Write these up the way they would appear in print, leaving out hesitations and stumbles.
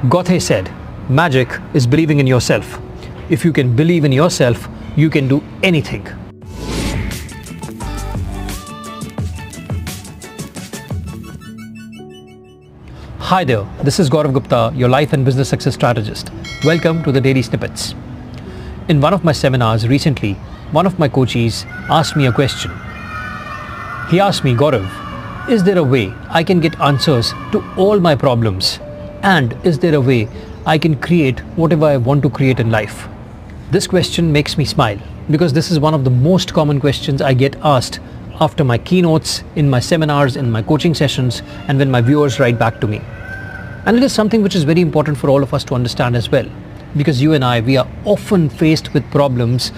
Goethe said, magic is believing in yourself. If you can believe in yourself, you can do anything. Hi there, this is Gaurav Gupta, your life and business success strategist. Welcome to the Daily Snippets. In one of my seminars recently, one of my coaches asked me a question. He asked me, Gaurav, is there a way I can get answers to all my problems? And is there a way I can create whatever I want to create in life? This question makes me smile because this is one of the most common questions I get asked after my keynotes, in my seminars, in my coaching sessions, and when my viewers write back to me. And it is something which is very important for all of us to understand as well, because you and I, we are often faced with problems,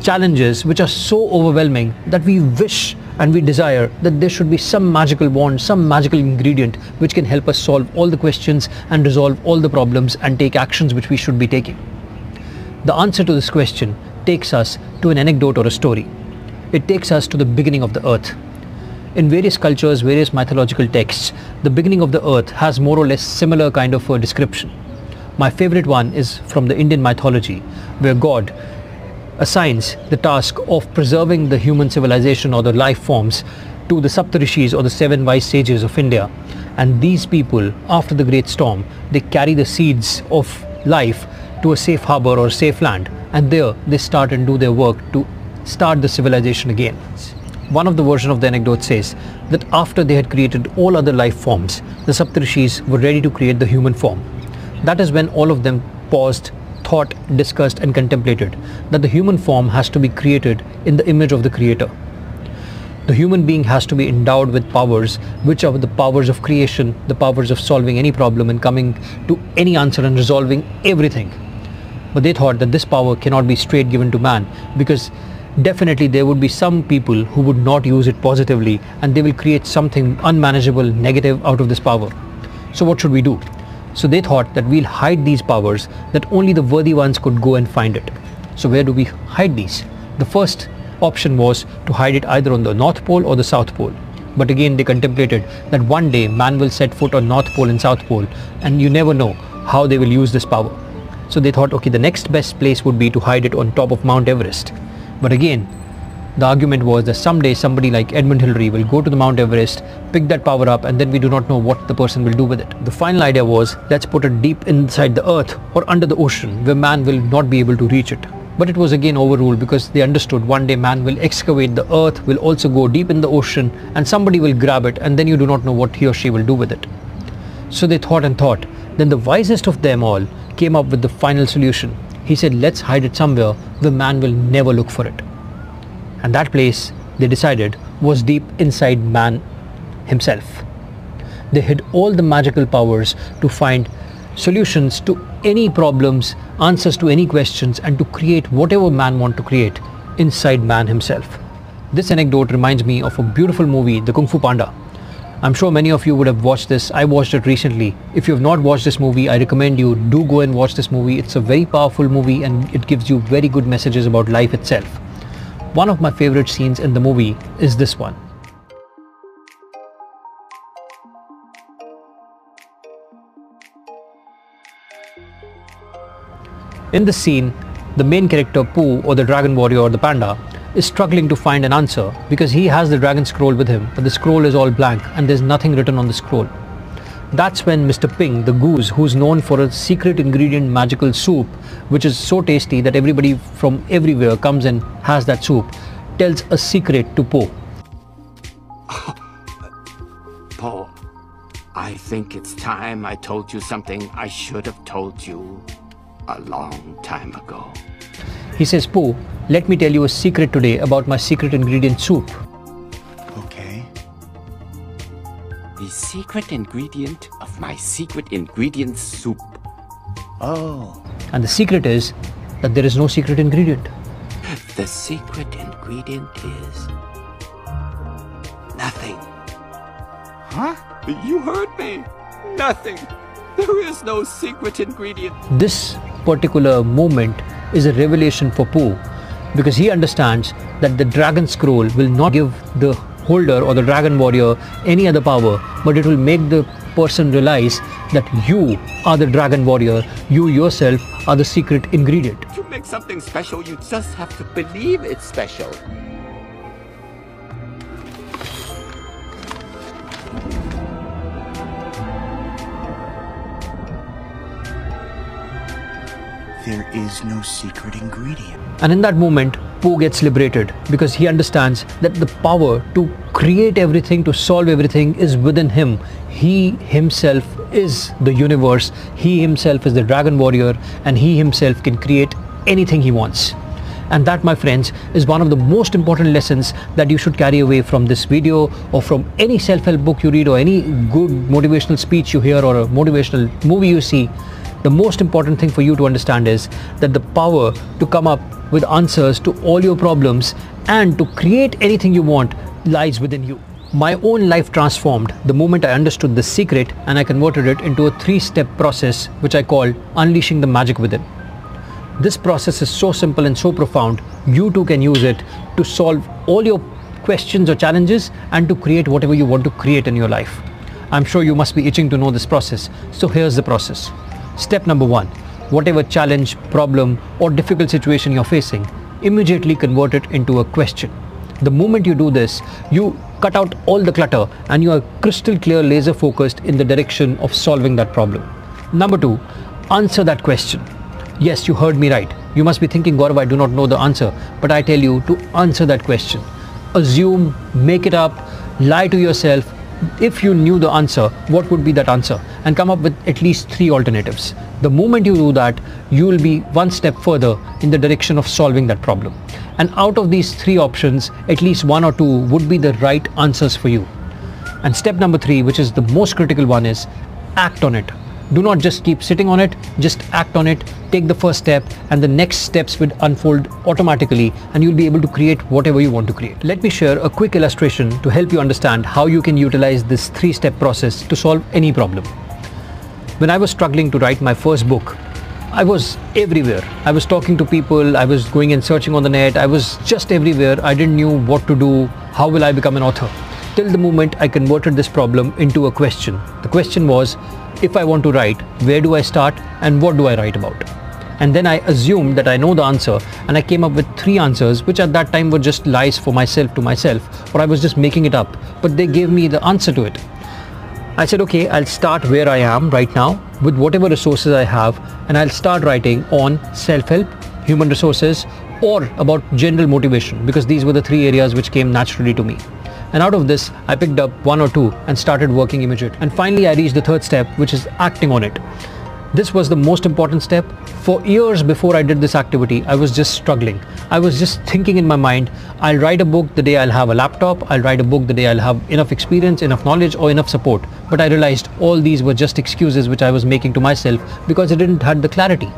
challenges which are so overwhelming that we wish and we desire that there should be some magical wand, some magical ingredient which can help us solve all the questions and resolve all the problems and take actions which we should be taking. The answer to this question takes us to an anecdote or a story. It takes us to the beginning of the earth. In various cultures, various mythological texts, the beginning of the earth has more or less similar kind of a description. My favorite one is from the Indian mythology, where God assigns the task of preserving the human civilization or the life forms to the Saptarishis or the 7 wise sages of India. And these people, after the great storm, they carry the seeds of life to a safe harbor or a safe land, and there they start and do their work to start the civilization again. One of the versions of the anecdote says that after they had created all other life forms, the Saptarishis were ready to create the human form. That is when all of them paused, thought, discussed and contemplated that the human form has to be created in the image of the Creator. The human being has to be endowed with powers which are the powers of creation, the powers of solving any problem and coming to any answer and resolving everything. But they thought that this power cannot be straight given to man, because definitely there would be some people who would not use it positively and they will create something unmanageable, negative out of this power. So what should we do? So they thought that we'll hide these powers, that only the worthy ones could go and find it. So where do we hide these? The first option was to hide it either on the North Pole or the South Pole. But again they contemplated that one day man will set foot on North Pole and South Pole, and you never know how they will use this power. So they thought, okay, the next best place would be to hide it on top of Mount Everest. But again, the argument was that someday somebody like Edmund Hillary will go to the Mount Everest, pick that power up, and then we do not know what the person will do with it. The final idea was, let's put it deep inside the earth or under the ocean where man will not be able to reach it. But it was again overruled because they understood one day man will excavate the earth, will also go deep in the ocean, and somebody will grab it, and then you do not know what he or she will do with it. So they thought and thought. Then the wisest of them all came up with the final solution. He said, let's hide it somewhere where man will never look for it. And that place, they decided, was deep inside man himself. They hid all the magical powers to find solutions to any problems, answers to any questions, and to create whatever man wants to create inside man himself. This anecdote reminds me of a beautiful movie, the Kung Fu Panda. I'm sure many of you would have watched this. I watched it recently. If you have not watched this movie, I recommend you do go and watch this movie. It's a very powerful movie and it gives you very good messages about life itself. One of my favorite scenes in the movie is this one. In this scene, the main character Pooh, or the dragon warrior or the panda, is struggling to find an answer because he has the dragon scroll with him, but the scroll is all blank and there's nothing written on the scroll. That's when Mr. Ping, the goose, who's known for a secret ingredient magical soup, which is so tasty that everybody from everywhere comes and has that soup, tells a secret to Po. Po, I think it's time I told you something I should have told you a long time ago. He says, Po, let me tell you a secret today about my secret ingredient soup. Okay. The secret ingredient of my secret ingredient soup. Oh. And the secret is that there is no secret ingredient. The secret ingredient is nothing. Huh? You heard me. Nothing. There is no secret ingredient. This particular moment is a revelation for Pooh, because he understands that the dragon scroll will not give the holder or the dragon warrior any other power, but it will make the person realize that you are the dragon warrior, you yourself are the secret ingredient. To make something special, you just have to believe it's special. There is no secret ingredient. And in that moment, Poe gets liberated because he understands that the power to create everything, to solve everything is within him. He himself is the universe. He himself is the dragon warrior, and he himself can create anything he wants. And that, my friends, is one of the most important lessons that you should carry away from this video, or from any self-help book you read, or any good motivational speech you hear, or a motivational movie you see. The most important thing for you to understand is that the power to come up with answers to all your problems and to create anything you want lies within you. My own life transformed the moment I understood this secret, and I converted it into a 3-step process which I call Unleashing the Magic Within. This process is so simple and so profound, you too can use it to solve all your questions or challenges and to create whatever you want to create in your life. I'm sure you must be itching to know this process, so here's the process. Step number 1, whatever challenge, problem or difficult situation you're facing, immediately convert it into a question. The moment you do this, you cut out all the clutter and you are crystal clear, laser focused in the direction of solving that problem. Number 2, answer that question. Yes, you heard me right. You must be thinking, Gaurav, I do not know the answer, but I tell you to answer that question. Assume, make it up, lie to yourself. If you knew the answer, what would be that answer? And come up with at least 3 alternatives. The moment you do that, you will be one step further in the direction of solving that problem. And out of these 3 options, at least 1 or 2 would be the right answers for you. And step number 3, which is the most critical one, is act on it. Do not just keep sitting on it, just act on it, take the first step, and the next steps will unfold automatically, and you'll be able to create whatever you want to create. Let me share a quick illustration to help you understand how you can utilize this 3-step process to solve any problem. When I was struggling to write my first book, I was everywhere. I was talking to people, I was going and searching on the net, I was just everywhere. I didn't know what to do, how will I become an author? Till the moment I converted this problem into a question. The question was, if I want to write, where do I start and what do I write about? And then I assumed that I know the answer, and I came up with 3 answers, which at that time were just lies for myself to myself, or I was just making it up, but they gave me the answer to it. I said, okay, I'll start where I am right now with whatever resources I have, and I'll start writing on self-help, human resources, or about general motivation, because these were the 3 areas which came naturally to me. And out of this, I picked up 1 or 2 and started working immediately. And finally, I reached the 3rd step, which is acting on it. This was the most important step. For years before I did this activity, I was just struggling. I was just thinking in my mind, I'll write a book the day I'll have a laptop, I'll write a book the day I'll have enough experience, enough knowledge or enough support. But I realized all these were just excuses which I was making to myself because I didn't have the clarity.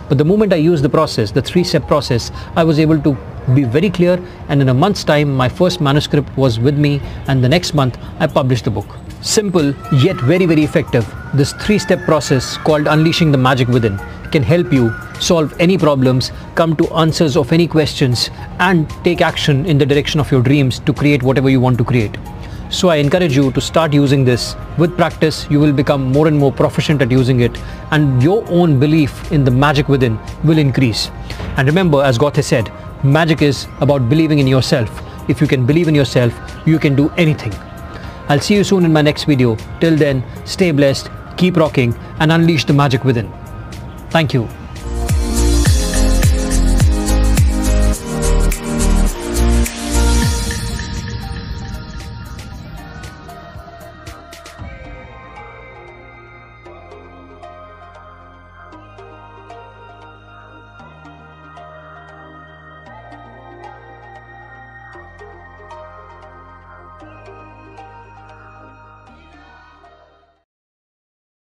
But the moment I used the process, the 3-step process, I was able to be very clear, and in a month's time my first manuscript was with me, and the next month I published the book. Simple yet very effective. This 3-step process called Unleashing the Magic Within can help you solve any problems, come to answers of any questions, and take action in the direction of your dreams to create whatever you want to create. So I encourage you to start using this. With practice, you will become more and more proficient at using it, and your own belief in the magic within will increase. And remember, as Gaurav said, magic is about believing in yourself. If you can believe in yourself, you can do anything. I'll see you soon in my next video. Till then, stay blessed, keep rocking, and unleash the magic within. Thank you.